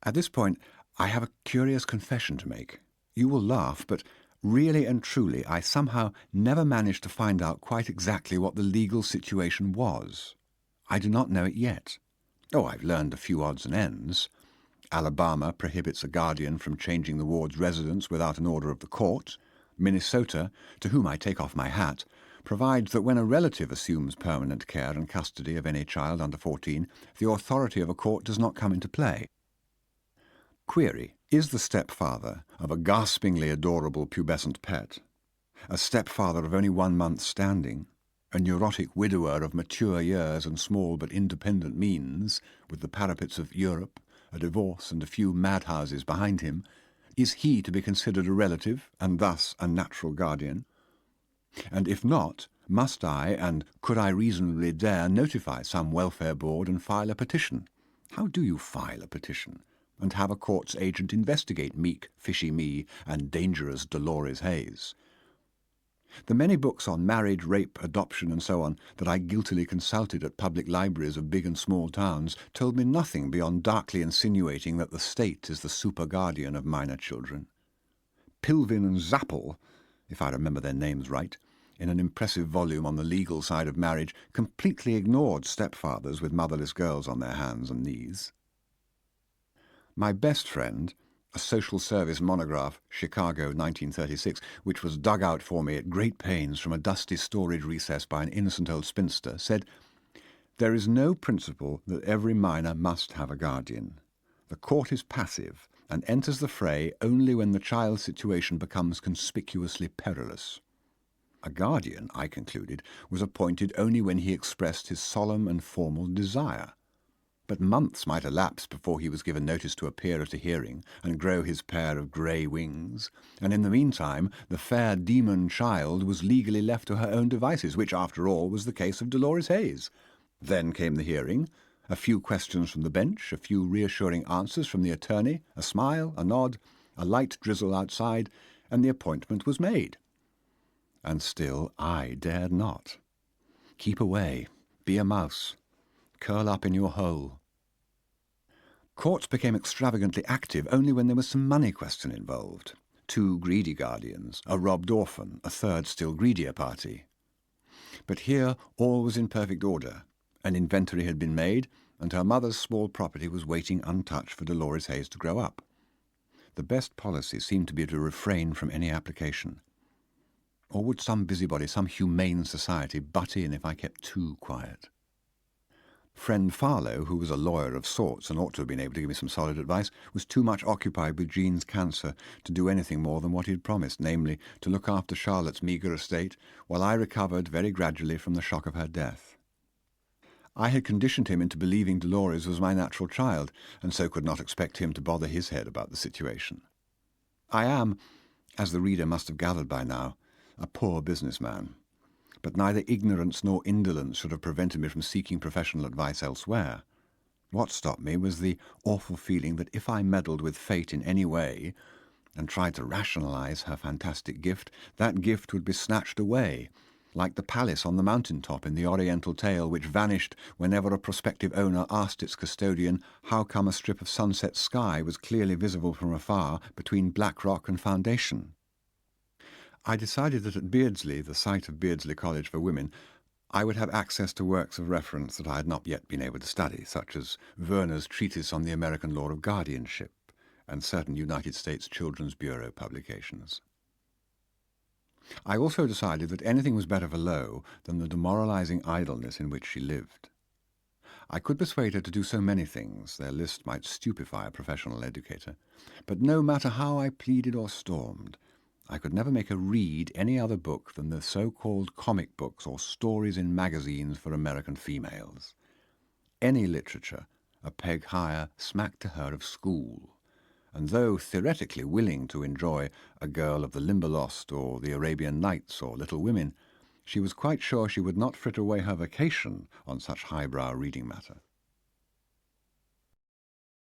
At this point, I have a curious confession to make. You will laugh, but really and truly, I somehow never managed to find out quite exactly what the legal situation was. I do not know it yet. Oh, I've learned a few odds and ends. Alabama prohibits a guardian from changing the ward's residence without an order of the court. Minnesota, to whom I take off my hat, provides that when a relative assumes permanent care and custody of any child under 14, the authority of a court does not come into play. Query: is the stepfather of a gaspingly adorable pubescent pet, a stepfather of only 1 month's standing, a neurotic widower of mature years and small but independent means, with the parapets of Europe, a divorce and a few madhouses behind him, is he to be considered a relative and thus a natural guardian? And if not, must I, and could I reasonably dare, notify some welfare board and file a petition? How do you file a petition? And have a court's agent investigate meek, fishy me and dangerous Dolores Hayes? The many books on marriage, rape, adoption, and so on that I guiltily consulted at public libraries of big and small towns told me nothing beyond darkly insinuating that the state is the super guardian of minor children. Pilvin and Zappel, if I remember their names right, in an impressive volume on the legal side of marriage, completely ignored stepfathers with motherless girls on their hands and knees. My best friend, a social service monograph, Chicago, 1936, which was dug out for me at great pains from a dusty storage recess by an innocent old spinster, said, "There is no principle that every minor must have a guardian. The court is passive and enters the fray only when the child's situation becomes conspicuously perilous." A guardian, I concluded, was appointed only when he expressed his solemn and formal desire. But months might elapse before he was given notice to appear at a hearing and grow his pair of grey wings, and in the meantime the fair demon child was legally left to her own devices, which, after all, was the case of Dolores Hayes. Then came the hearing, a few questions from the bench, a few reassuring answers from the attorney, a smile, a nod, a light drizzle outside, and the appointment was made. And still I dared not. Keep away, be a mouse, curl up in your hole. Courts became extravagantly active only when there was some money question involved. 2 greedy guardians, a robbed orphan, a third still greedier party. But here all was in perfect order. An inventory had been made, and her mother's small property was waiting untouched for Dolores Hayes to grow up. The best policy seemed to be to refrain from any application. Or would some busybody, some humane society, butt in if I kept too quiet? Friend Farlow, who was a lawyer of sorts and ought to have been able to give me some solid advice, was too much occupied with Jean's cancer to do anything more than what he had promised, namely, to look after Charlotte's meagre estate, while I recovered very gradually from the shock of her death. I had conditioned him into believing Dolores was my natural child, and so could not expect him to bother his head about the situation. I am, as the reader must have gathered by now, a poor businessman. But neither ignorance nor indolence should have prevented me from seeking professional advice elsewhere. What stopped me was the awful feeling that if I meddled with fate in any way and tried to rationalize her fantastic gift, that gift would be snatched away, like the palace on the mountain-top in the Oriental tale, which vanished whenever a prospective owner asked its custodian how come a strip of sunset sky was clearly visible from afar between black rock and foundation. I decided that at Beardsley, the site of Beardsley College for Women, I would have access to works of reference that I had not yet been able to study, such as Werner's Treatise on the American Law of Guardianship and certain United States Children's Bureau publications. I also decided that anything was better for Lo than the demoralizing idleness in which she lived. I could persuade her to do so many things, their list might stupefy a professional educator, but no matter how I pleaded or stormed, I could never make her read any other book than the so-called comic books or stories in magazines for American females. Any literature, a peg higher, smacked to her of school, and though theoretically willing to enjoy A Girl of the Limberlost or The Arabian Nights or Little Women, she was quite sure she would not fritter away her vacation on such highbrow reading matter.